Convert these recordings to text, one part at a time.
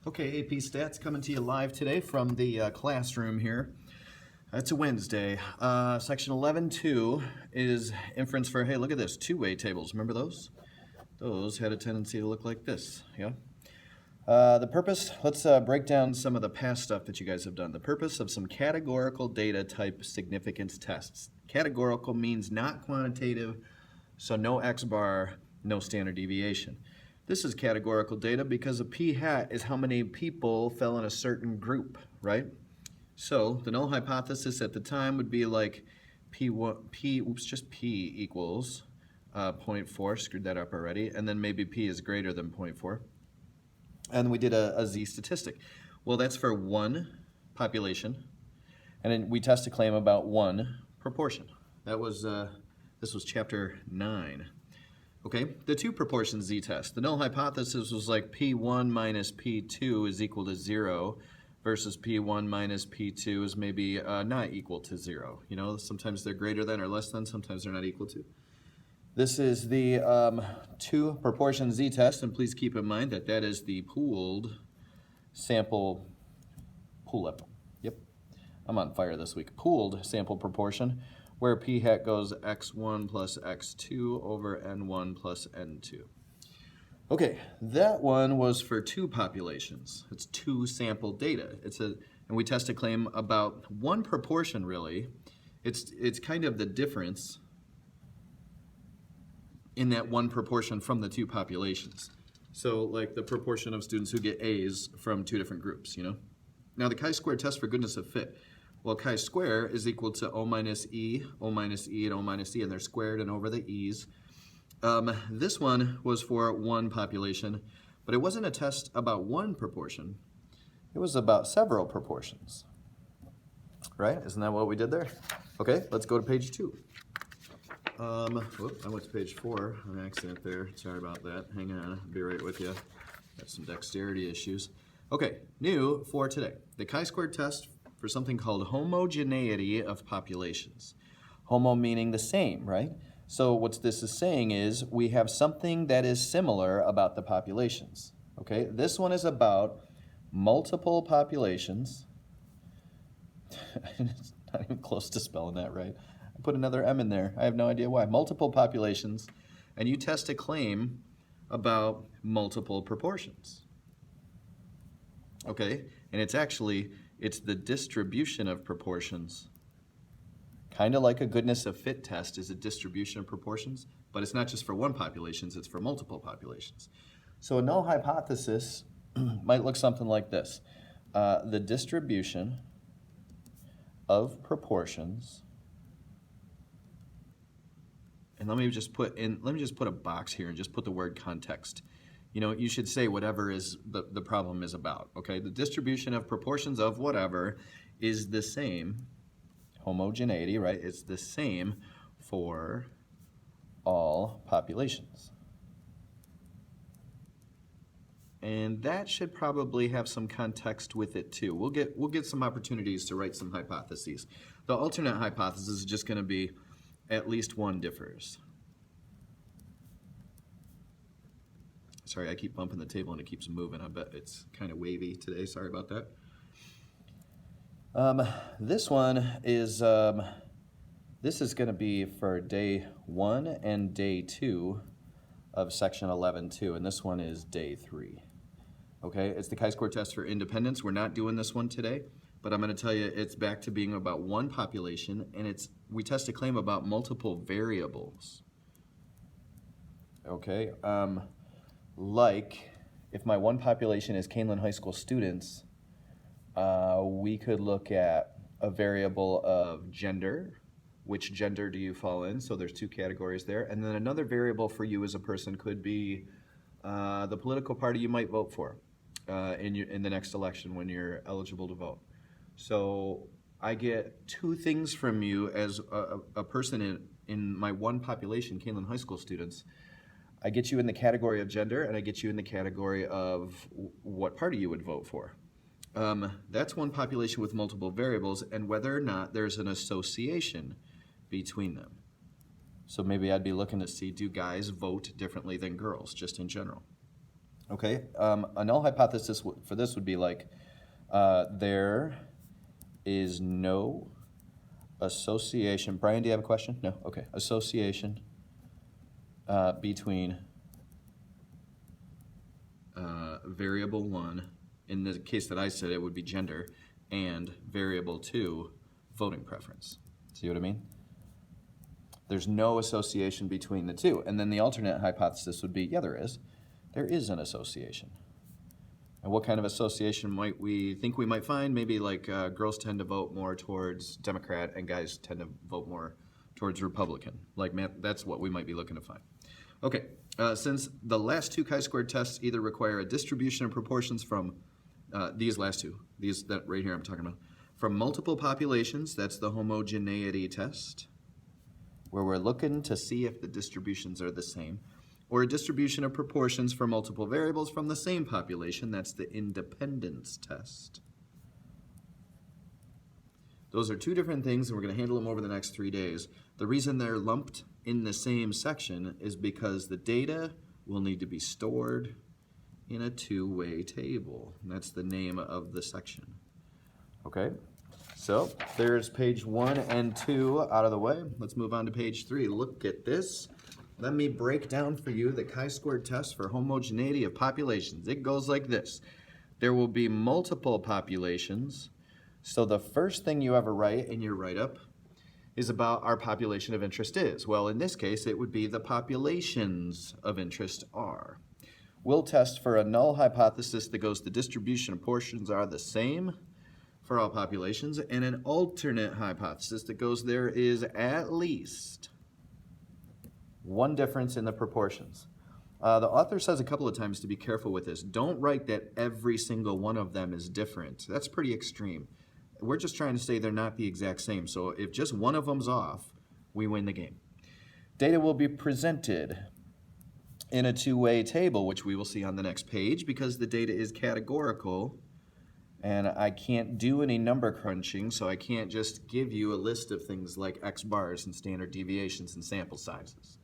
Okay, AP Stats coming to you live today from the classroom here. It's a Wednesday. Section 11.2 is inference for, hey, look at this, two-way tables. Remember those? Those had a tendency to look like this, yeah? The purpose, let's break down some of the past stuff that you guys have done. The purpose of some categorical data type significance tests. Categorical means not quantitative, so no X bar, no standard deviation. This is categorical data because a p hat is how many people fell in a certain group, right? So the null hypothesis at the time would be like p equals 0.4, screwed that up already, and then maybe p is greater than 0.4. And we did a z statistic. Well, that's for one population, and then we test a claim about one proportion. That was, this was chapter 9. Okay, the two proportion z-test. The null hypothesis was like p1 minus p2 is equal to 0 versus p1 minus p2 is maybe not equal to 0. You know, sometimes they're greater than or less than, sometimes they're not equal to. This is the two proportion z-test, and please keep in mind that that is the pooled sample pull-up. Yep, I'm on fire this week. Pooled sample proportion, where p hat goes x1 plus x2 over n1 plus n2. Okay, that one was for two populations. It's two sample data. And we test a claim about one proportion, really. It's kind of the difference in that one proportion from the two populations. So like the proportion of students who get A's from two different groups, you know? Now the chi-square test for goodness of fit. Well, chi-square is equal to O minus E, and O minus E, and they're squared and over the E's. This one was for one population, but it wasn't a test about one proportion. It was about several proportions, right? Isn't that what we did there? Okay, let's go to page 2. I went to page 4 on accident there. Sorry about that. Hang on, I'll be right with you. Got some dexterity issues. Okay, new for today. The chi-square test for something called homogeneity of populations. Homo meaning the same, right? So what this is saying is we have something that is similar about the populations. Okay, this one is about multiple populations. It's not even close to spelling that right. I put another M in there. I have no idea why. Multiple populations, and you test a claim about multiple proportions. Okay, and it's the distribution of proportions. Kind of like a goodness of fit test is a distribution of proportions, but it's not just for one population, it's for multiple populations. So a null hypothesis might look something like this. The distribution of proportions, and let me just put a box here and just put the word context. You know, you should say whatever is the problem is about, okay? The distribution of proportions of whatever is the same, homogeneity, right? It's the same for all populations. And that should probably have some context with it too. We'll get some opportunities to write some hypotheses. The alternate hypothesis is just going to be at least one differs. Sorry, I keep bumping the table and it keeps moving. I bet it's kind of wavy today. Sorry about that. This one is, this is going to be for day 1 and day 2 of section 11.2, and this one is day 3. Okay, it's the chi-square test for independence. We're not doing this one today, but I'm going to tell you it's back to being about one population, and we test a claim about multiple variables. Okay, like if my one population is Canelan High School students, we could look at a variable of gender. Which gender do you fall in? So there's two categories there. And then another variable for you as a person could be the political party you might vote for in the next election when you're eligible to vote. So I get two things from you as a person in my one population, Canelan High School students. I get you in the category of gender, and I get you in the category of what party you would vote for. That's one population with multiple variables, and whether or not there's an association between them. So maybe I'd be looking to see, do guys vote differently than girls, just in general? Okay, a null hypothesis for this would be like, there is no association. Brian, do you have a question? No? Okay. Association between variable 1, in the case that I said it would be gender, and variable 2, voting preference. See what I mean? There's no association between the two. And then the alternate hypothesis would be, yeah, there is. There is an association. And what kind of association might we think we might find? Maybe like girls tend to vote more towards Democrat and guys tend to vote more towards Republican. Like that's what we might be looking to find. Okay, since the last two chi-squared tests either require a distribution of proportions from these last two, these that right here I'm talking about, from multiple populations, that's the homogeneity test, where we're looking to see if the distributions are the same, or a distribution of proportions for multiple variables from the same population, that's the independence test. Those are two different things, and we're going to handle them over the next 3 days. The reason they're lumped in the same section is because the data will need to be stored in a two-way table. And that's the name of the section. Okay, so there's page 1 and 2 out of the way. Let's move on to page 3. Look at this. Let me break down for you the chi-squared test for homogeneity of populations. It goes like this. There will be multiple populations. So the first thing you ever write in your write-up is about our population of interest is. Well, in this case, it would be the populations of interest are. We'll test for a null hypothesis that goes the distribution of portions are the same for all populations, and an alternate hypothesis that goes there is at least one difference in the proportions. The author says a couple of times to be careful with this. Don't write that every single one of them is different. That's pretty extreme. We're just trying to say they're not the exact same. So if just one of them's off, we win the game. Data will be presented in a two-way table, which we will see on the next page, because the data is categorical, and I can't do any number crunching, so I can't just give you a list of things like X bars and standard deviations and sample sizes.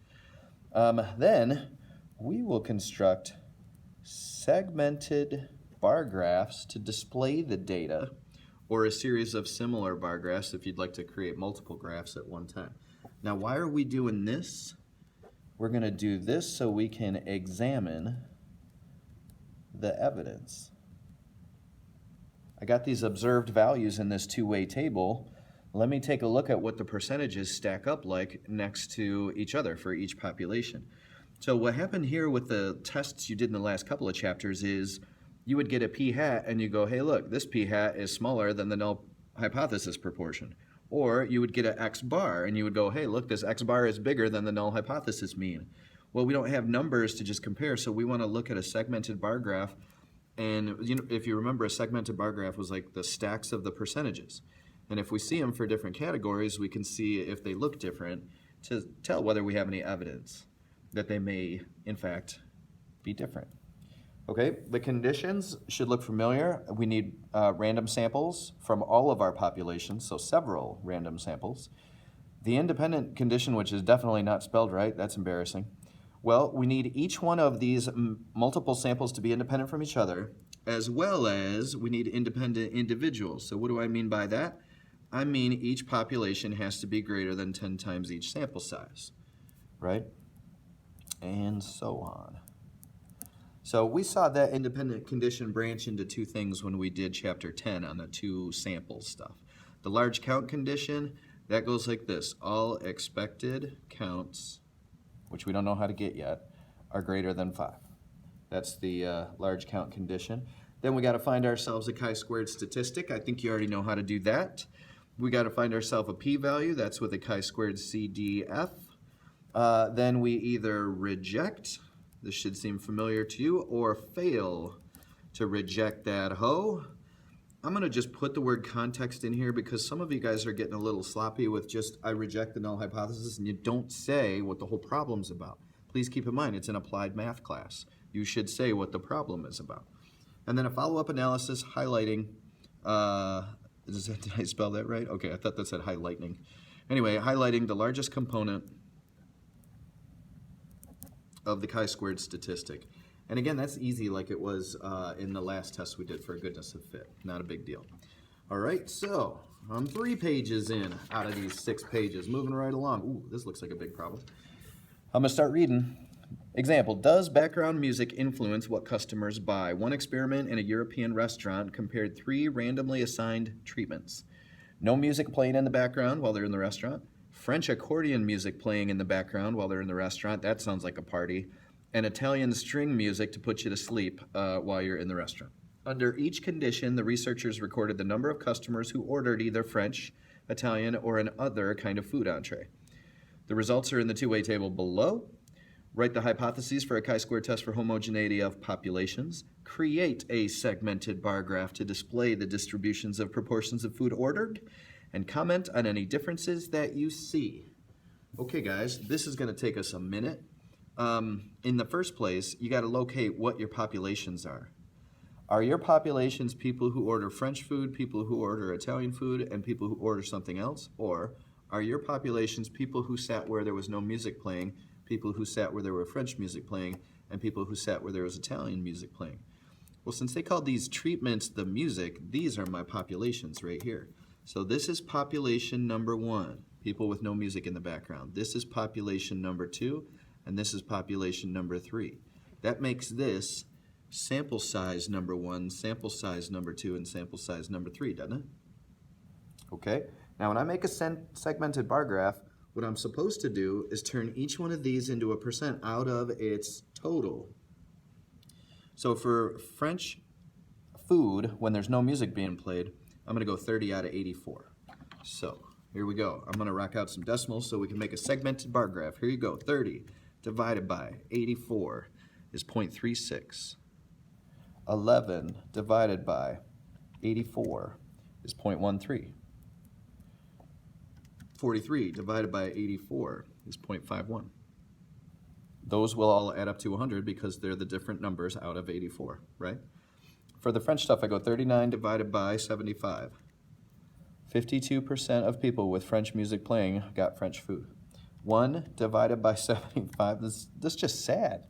Then we will construct segmented bar graphs to display the data, or a series of similar bar graphs if you'd like to create multiple graphs at one time. Now, why are we doing this? We're going to do this so we can examine the evidence. I got these observed values in this two-way table. Let me take a look at what the percentages stack up like next to each other for each population. So what happened here with the tests you did in the last couple of chapters is you would get a p-hat and you go, hey, look, this p-hat is smaller than the null hypothesis proportion. Or you would get an x bar and you would go, hey, look, this x bar is bigger than the null hypothesis mean. Well, we don't have numbers to just compare, so we want to look at a segmented bar graph. And if you remember, a segmented bar graph was like the stacks of the percentages. And if we see them for different categories, we can see if they look different to tell whether we have any evidence that they may, in fact, be different. Okay, the conditions should look familiar. We need random samples from all of our populations, so several random samples. The independent condition, which is definitely not spelled right, that's embarrassing. Well, we need each one of these multiple samples to be independent from each other, as well as we need independent individuals. So what do I mean by that? I mean each population has to be greater than 10 times each sample size, right? And so on. So we saw that independent condition branch into two things when we did chapter 10 on the two sample stuff. The large count condition, that goes like this. All expected counts, which we don't know how to get yet, are greater than 5. That's the large count condition. Then we got to find ourselves a chi-squared statistic. I think you already know how to do that. We got to find ourselves a p-value. That's with a chi-squared CDF. Then we either reject, this should seem familiar to you, or fail to reject that hoe. I'm going to just put the word context in here because some of you guys are getting a little sloppy with just, I reject the null hypothesis, and you don't say what the whole problem's about. Please keep in mind, it's an applied math class. You should say what the problem is about. And then a follow-up analysis highlighting, did I spell that right? Okay, I thought that said highlighting. Anyway, highlighting the largest component of the chi-squared statistic. And again, that's easy like it was in the last test we did for goodness of fit. Not a big deal. All right, so I'm 3 pages in out of these 6 pages. Moving right along. Ooh, this looks like a big problem. I'm going to start reading. Example, does background music influence what customers buy? One experiment in a European restaurant compared 3 randomly assigned treatments. No music playing in the background while they're in the restaurant. French accordion music playing in the background while they're in the restaurant. That sounds like a party. And Italian string music to put you to sleep while you're in the restaurant. Under each condition, the researchers recorded the number of customers who ordered either French, Italian, or an other kind of food entree. The results are in the two-way table below. Write the hypotheses for a chi-square test for homogeneity of populations. Create a segmented bar graph to display the distributions of proportions of food ordered. And comment on any differences that you see. Okay, guys, this is going to take us a minute. In the first place, you got to locate what your populations are. Are your populations people who order French food, people who order Italian food, and people who order something else? Or are your populations people who sat where there was no music playing, people who sat where there were French music playing, and people who sat where there was Italian music playing? Well, since they called these treatments the music, these are my populations right here. So this is population number 1, people with no music in the background. This is population number 2, and this is population number 3. That makes this sample size number 1, sample size number 2, and sample size number 3, doesn't it? Okay, now when I make a segmented bar graph, what I'm supposed to do is turn each one of these into a percent out of its total. So for French food, when there's no music being played, I'm going to go 30 out of 84. So here we go. I'm going to rock out some decimals so we can make a segmented bar graph. Here you go. 30 divided by 84 is 0.36. 11 divided by 84 is 0.13. 43 divided by 84 is 0.51. Those will all add up to 100 because they're the different numbers out of 84, right? For the French stuff, I go 39 divided by 75. 52% of people with French music playing got French food. 1 divided by 75, this is just sad.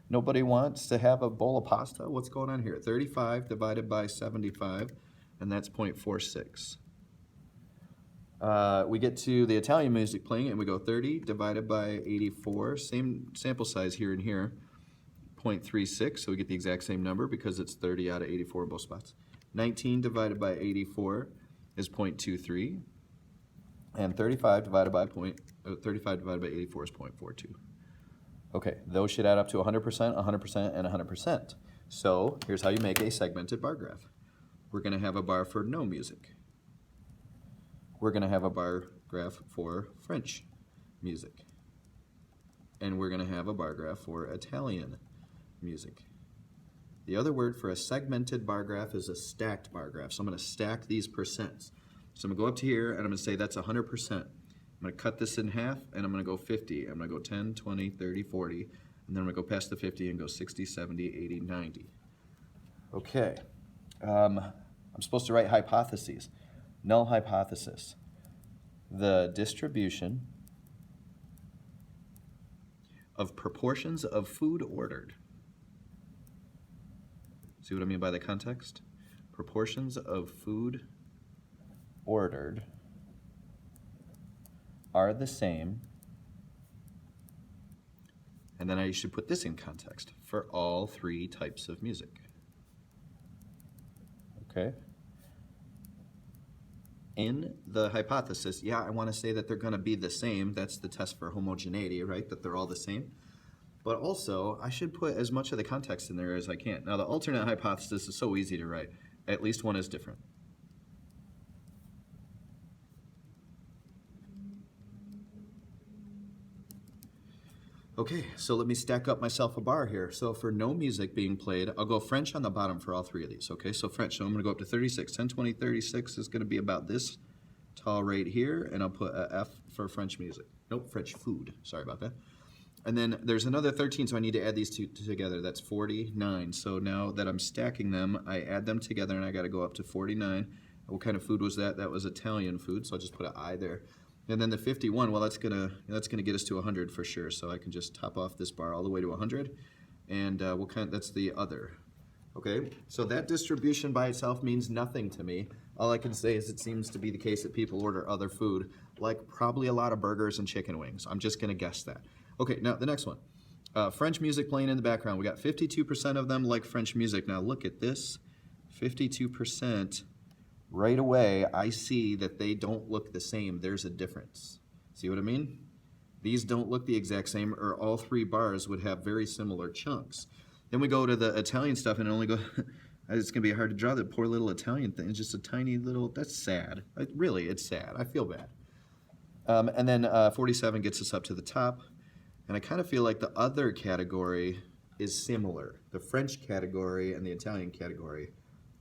Nobody wants to have a bowl of pasta? What's going on here? 35 divided by 75, and that's 0.46. We get to the Italian music playing, and we go 30 divided by 84. Same sample size here and here, 0.36. So we get the exact same number because it's 30 out of 84 in both spots. 19 divided by 84 is 0.23, and 35 divided by 84 is 0.42. Okay, those should add up to 100%, 100%, and 100%. So here's how you make a segmented bar graph. We're going to have a bar for no music. We're going to have a bar graph for French music. And we're going to have a bar graph for Italian music. The other word for a segmented bar graph is a stacked bar graph. So I'm going to stack these percents. So I'm going to go up to here, and I'm going to say that's 100%. I'm going to cut this in half, and I'm going to go 50. I'm going to go 10, 20, 30, 40, and then I'm going to go past the 50 and go 60, 70, 80, 90. Okay. I'm supposed to write hypotheses. Null hypothesis. The distribution of proportions of food ordered. See what I mean by the context? Proportions of food ordered are the same, and then I should put this in context, for all 3 types of music. Okay? In the hypothesis, yeah, I want to say that they're going to be the same. That's the test for homogeneity, right? That they're all the same. But also, I should put as much of the context in there as I can. Now, the alternate hypothesis is so easy to write. At least one is different. Okay, so let me stack up myself a bar here. So for no music being played, I'll go French on the bottom for all 3 of these. Okay, so French, so I'm going to go up to 36. 10, 20, 36 is going to be about this tall right here, and I'll put a F for French music. Nope, French food. Sorry about that. And then there's another 13, so I need to add these 2 together. That's 49. So now that I'm stacking them, I add them together, and I got to go up to 49. What kind of food was that? That was Italian food, so I'll just put an I there. And then the 51, well, that's gonna get us to 100 for sure. So I can just top off this bar all the way to 100. and that's the other. Okay, so that distribution by itself means nothing to me. All I can say is it seems to be the case that people order other food, like probably a lot of burgers and chicken wings. I'm just gonna guess that. Okay, now the next one. French music playing in the background. We got 52% of them like French music. Now look at this, 52%. Right away, I see that they don't look the same. There's a difference. See what I mean? These don't look the exact same, or all three bars would have very similar chunks. Then we go to the Italian stuff and only go, it's gonna be hard to draw that poor little Italian thing. It's just a tiny little, that's sad. Really, it's sad. I feel bad. And then 47 gets us up to the top. And I kind of feel like the other category is similar. The French category and the Italian category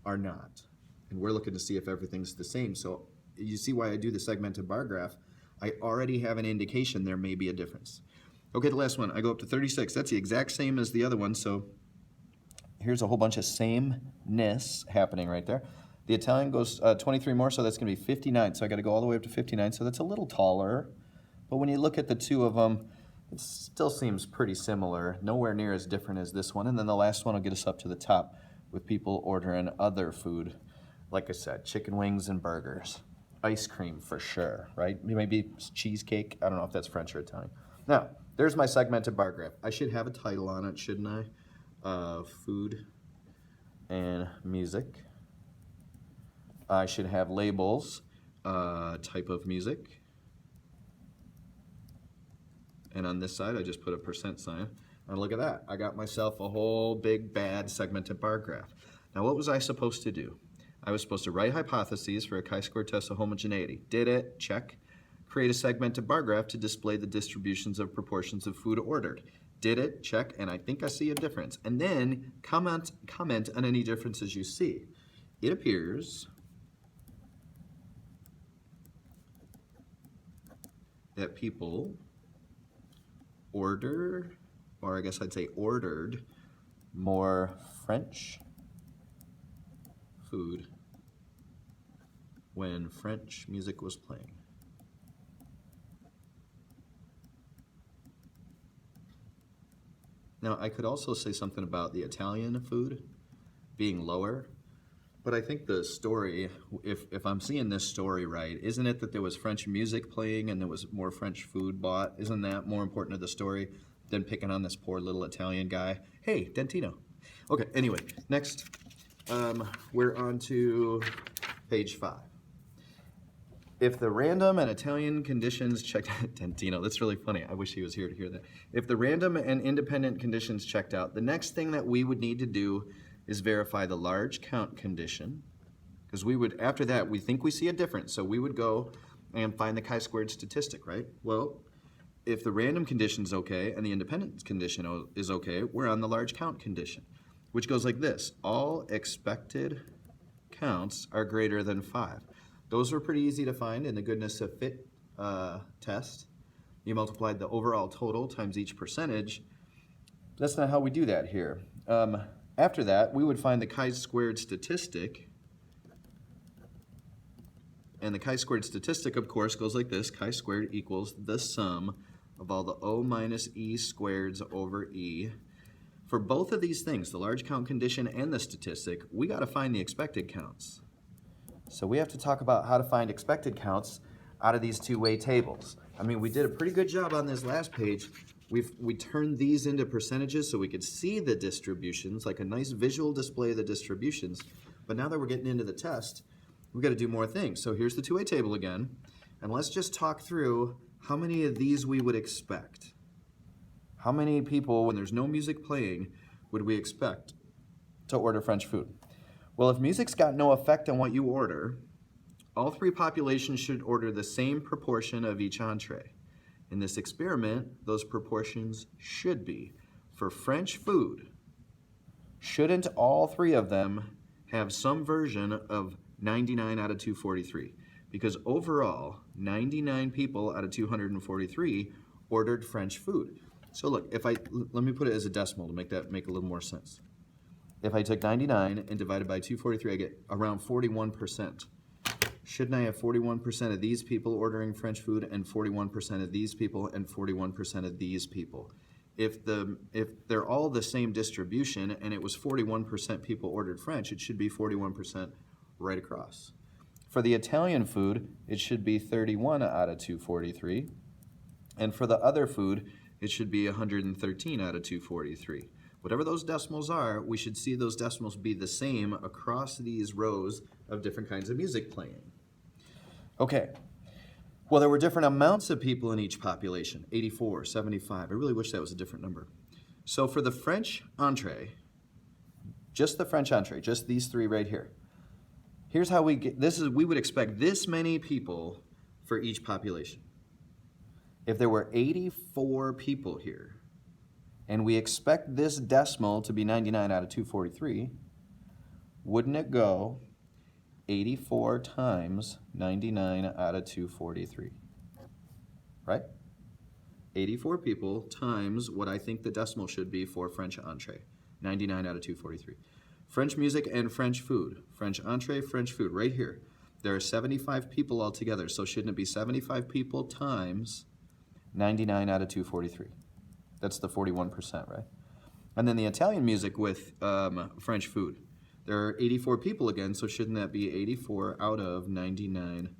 are not. And we're looking to see if everything's the same. So you see why I do the segmented bar graph. I already have an indication there may be a difference. Okay, the last one, I go up to 36. That's the exact same as the other one, so here's a whole bunch of sameness happening right there. The Italian goes 23 more, so that's gonna be 59. So I gotta go all the way up to 59, so that's a little taller. But when you look at the two of them, it still seems pretty similar, nowhere near as different as this one. And then the last one will get us up to the top with people ordering other food. Like I said, chicken wings and burgers. Ice cream for sure, right? Maybe cheesecake. I don't know if that's French or Italian. Now, there's my segmented bar graph. I should have a title on it, shouldn't I? Food and music. I should have labels, type of music. And on this side, I just put a % sign. And look at that. I got myself a whole big bad segmented bar graph. Now, what was I supposed to do? I was supposed to write hypotheses for a chi-square test of homogeneity. Did it? Check. Create a segmented bar graph to display the distributions of proportions of food ordered. Did it? Check. And I think I see a difference. And then comment on any differences you see. It appears that people order, or I guess I'd say ordered, more French food when French music was playing. Now, I could also say something about the Italian food being lower, but I think the story, if I'm seeing this story right, isn't it that there was French music playing and there was more French food bought? Isn't that more important to the story than picking on this poor little Italian guy? Hey, Dentino. Okay, anyway, next. We're on to page 5. If the random and Italian conditions checked Dentino, that's really funny. I wish he was here to hear that. If the random and independent conditions checked out, the next thing that we would need to do is verify the large count condition, because we would, after that, we think we see a difference. So we would go and find the chi-squared statistic, right? Well, if the random condition is okay and the independent condition is okay, we're on the large count condition, which goes like this. All expected counts are greater than 5. Those were pretty easy to find in the goodness of fit test. You multiplied the overall total times each percentage. That's not how we do that here. After that, we would find the chi-squared statistic. And the chi-squared statistic, of course, goes like this. Chi-squared equals the sum of all the O minus E squareds over E. For both of these things, the large count condition and the statistic, we got to find the expected counts. So we have to talk about how to find expected counts out of these two-way tables. I mean, we did a pretty good job on this last page. We turned these into percentages so we could see the distributions, like a nice visual display of the distributions. But now that we're getting into the test, we've got to do more things. So here's the two-way table again. And let's just talk through how many of these we would expect. How many people, when there's no music playing, would we expect to order French food? Well, if music's got no effect on what you order, all three populations should order the same proportion of each entree. In this experiment, those proportions should be. For French food, shouldn't all three of them have some version of 99 out of 243? Because overall, 99 people out of 243 ordered French food. So look, let me put it as a decimal to make that make a little more sense. If I took 99 and divided by 243, I get around 41%. Shouldn't I have 41% of these people ordering French food and 41% of these people and 41% of these people? if they're all the same distribution and it was 41% people ordered French, it should be 41% right across. For the Italian food, it should be 31 out of 243. And for the other food, it should be 113 out of 243. Whatever those decimals are, we should see those decimals be the same across these rows of different kinds of music playing. Okay. Well, there were different amounts of people in each population, 84, 75. I really wish that was a different number. So for the French entree, just the French entree, just these three right here, here's how we get, we would expect this many people for each population. If there were 84 people here, and we expect this decimal to be 99 out of 243, wouldn't it go 84 times 99 out of 243, right? 84 people times what I think the decimal should be for French entree, 99 out of 243. French music and French food, French entree, French food, right here. There are 75 people altogether, so shouldn't it be 75 people times 99 out of 243? That's the 41%, right? And then the Italian music with French food. There are 84 people again, so shouldn't that be 84 out of 99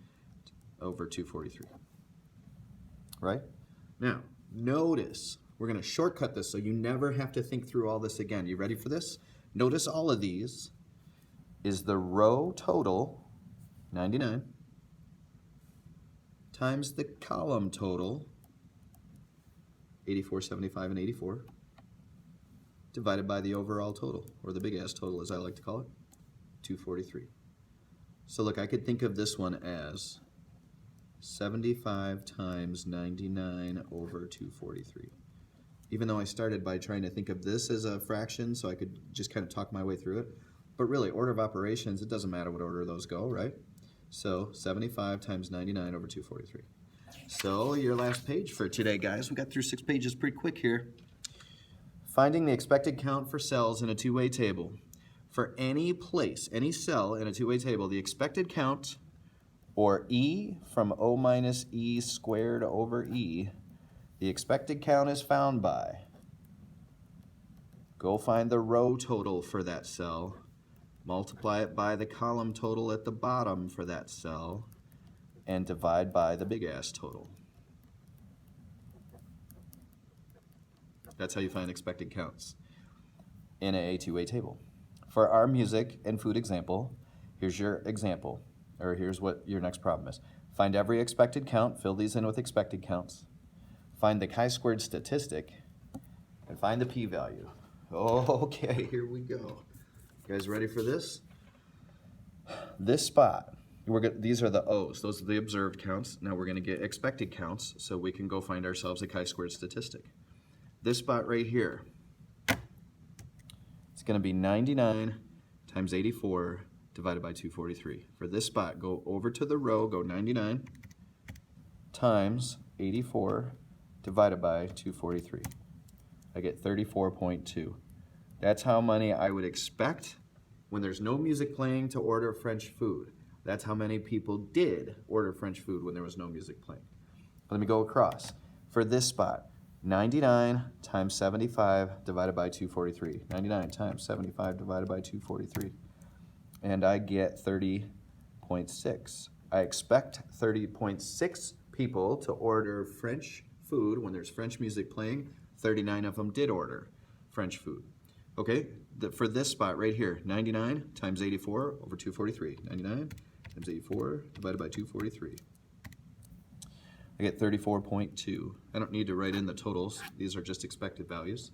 over 243? Right? Now, notice, we're going to shortcut this so you never have to think through all this again. You ready for this? Notice all of these is the row total, 99, times the column total, 84, 75, and 84, divided by the overall total, or the big ass total as I like to call it, 243. So look, I could think of this one as 75 times 99 over 243. Even though I started by trying to think of this as a fraction so I could just kind of talk my way through it. But really, order of operations, it doesn't matter what order those go, right? So 75 times 99 over 243. So your last page for today, guys. We got through 6 pages pretty quick here. Finding the expected count for cells in a two-way table. For any place, any cell in a two-way table, the expected count, or E from O minus E squared over E, the expected count is found by, go find the row total for that cell, multiply it by the column total at the bottom for that cell, and divide by the big ass total. That's how you find expected counts in a two-way table. For our music and food example, here's your example, or here's what your next problem is. Find every expected count, fill these in with expected counts. Find the chi-squared statistic, and find the p-value. Okay, here we go. You guys ready for this? This spot, these are the O's. Those are the observed counts. Now we're going to get expected counts so we can go find ourselves a chi-squared statistic. This spot right here, it's going to be 99 times 84 divided by 243. For this spot, go over to the row, go 99 times 84 divided by 243. I get 34.2. That's how many I would expect when there's no music playing to order French food. That's how many people did order French food when there was no music playing. Let me go across. For this spot, 99 times 75 divided by 243. 99 times 75 divided by 243. And I get 30.6. I expect 30.6 people to order French food when there's French music playing. 39 of them did order French food. Okay, for this spot right here, 99 times 84 over 243. 99 times 84 divided by 243. I get 34.2. I don't need to write in the totals. These are just expected values.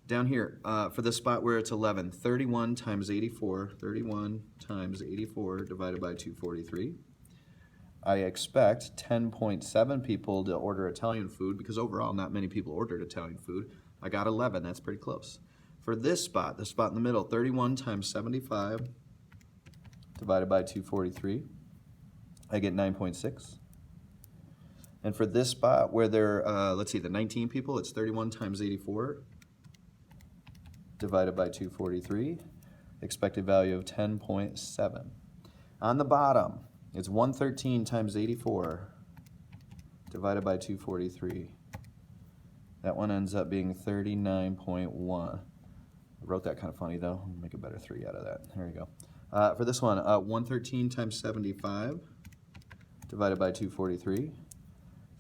Down here, for the spot where it's 11, 31 times 84, 31 times 84 divided by 243. I expect 10.7 people to order Italian food because overall not many people ordered Italian food. I got 11, that's pretty close. For this spot, the spot in the middle, 31 times 75 divided by 243, I get 9.6. And for this spot where there, let's see, the 19 people, it's 31 times 84 divided by 243, expected value of 10.7. On the bottom, it's 113 times 84 divided by 243, That one ends up being 39.1. I wrote that kind of funny though. I'll make a better 3 out of that. There you go. For this one, 113 times 75 divided by 243,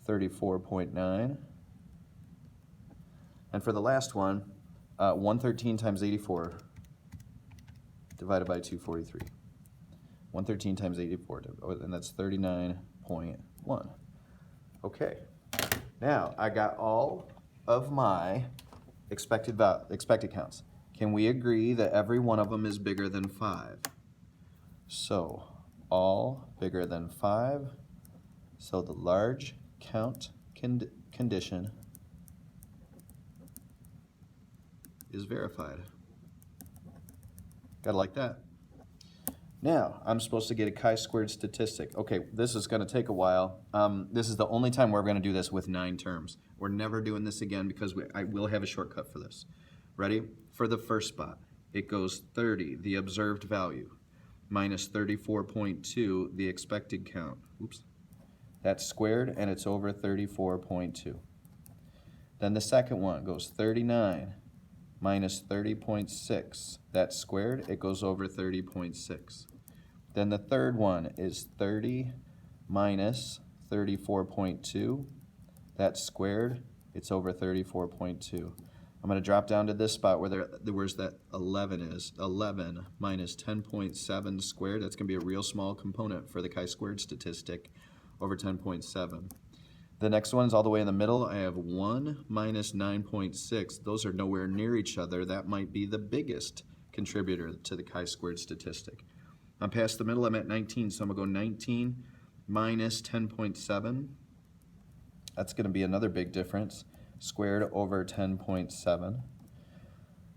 34.9. And for the last one, 113 times 84 divided by 243. 113 times 84, and that's 39.1. Okay, now I got all of my expected counts. Can we agree that every one of them is bigger than 5? So, all bigger than 5. So the large count condition is verified. Gotta like that. Now, I'm supposed to get a chi-squared statistic. Okay, this is gonna take a while. This is the only time we're gonna do this with 9 terms. We're never doing this again because I will have a shortcut for this. Ready? For the first spot, it goes 30, the observed value, minus 34.2, the expected count. Oops. That's squared, and it's over 34.2. Then the second one goes 39 minus 30.6. That's squared, it goes over 30.6. Then the third one is 30 minus 34.2. That's squared, it's over 34.2. I'm going to drop down to this spot where where's that 11 is. 11 minus 10.7 squared, that's going to be a real small component for the chi-squared statistic, over 10.7. The next one's all the way in the middle. I have 1 minus 9.6. Those are nowhere near each other. That might be the biggest contributor to the chi-squared statistic. I'm past the middle, I'm at 19, so I'm going to go 19 minus 10.7. That's going to be another big difference, squared over 10.7.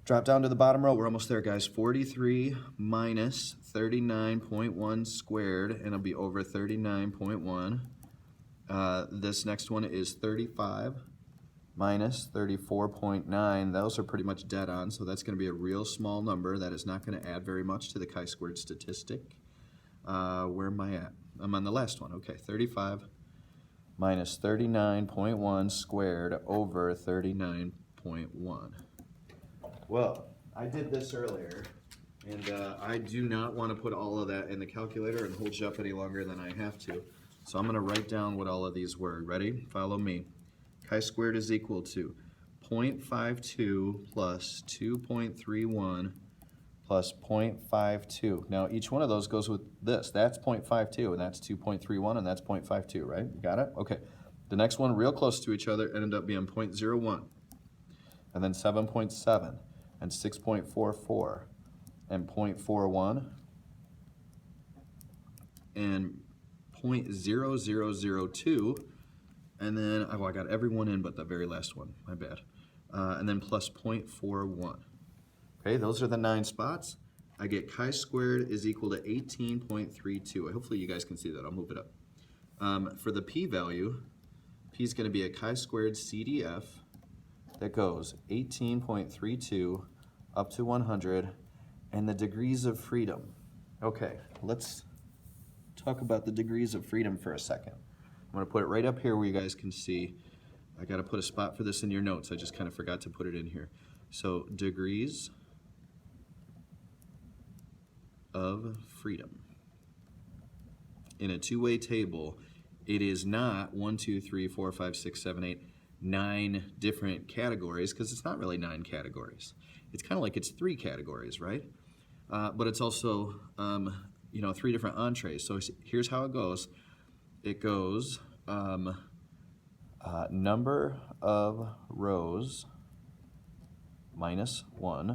Drop down to the bottom row, we're almost there, guys. 43 minus 39.1 squared, and it'll be over 39.1. This next one is 35 minus 34.9. Those are pretty much dead on, so that's going to be a real small number. That is not going to add very much to the chi-squared statistic. Where am I at? I'm on the last one. Okay, 35 minus 39.1 squared over 39.1. Well, I did this earlier, and I do not want to put all of that in the calculator and hold you up any longer than I have to. So I'm going to write down what all of these were. Ready? Follow me. Chi-squared is equal to 0.52 plus 2.31 plus 0.52. Now each one of those goes with this. That's 0.52, and that's 2.31, and that's 0.52, right? You got it? Okay. The next one, real close to each other, ended up being 0.01, and then 7.7, and 6.44, and 0.41, and 0.0002, and then, oh, I got every one in but the very last one, my bad. And then plus 0.41. Okay, those are the 9 spots. I get chi-squared is equal to 18.32. Hopefully you guys can see that. I'll move it up. For the p-value, p is going to be a chi-squared CDF that goes 18.32 up to 100, and the degrees of freedom. Okay, let's talk about the degrees of freedom for a second. I'm going to put it right up here where you guys can see. I got to put a spot for this in your notes. I just kind of forgot to put it in here. So degrees of freedom. In a two-way table, it is not 1, 2, 3, 4, 5, 6, 7, 8, 9 different categories, because it's not really 9 categories. It's kind of like it's 3 categories, right? But it's also 3 different entrees. So here's how it goes. It goes number of rows minus 1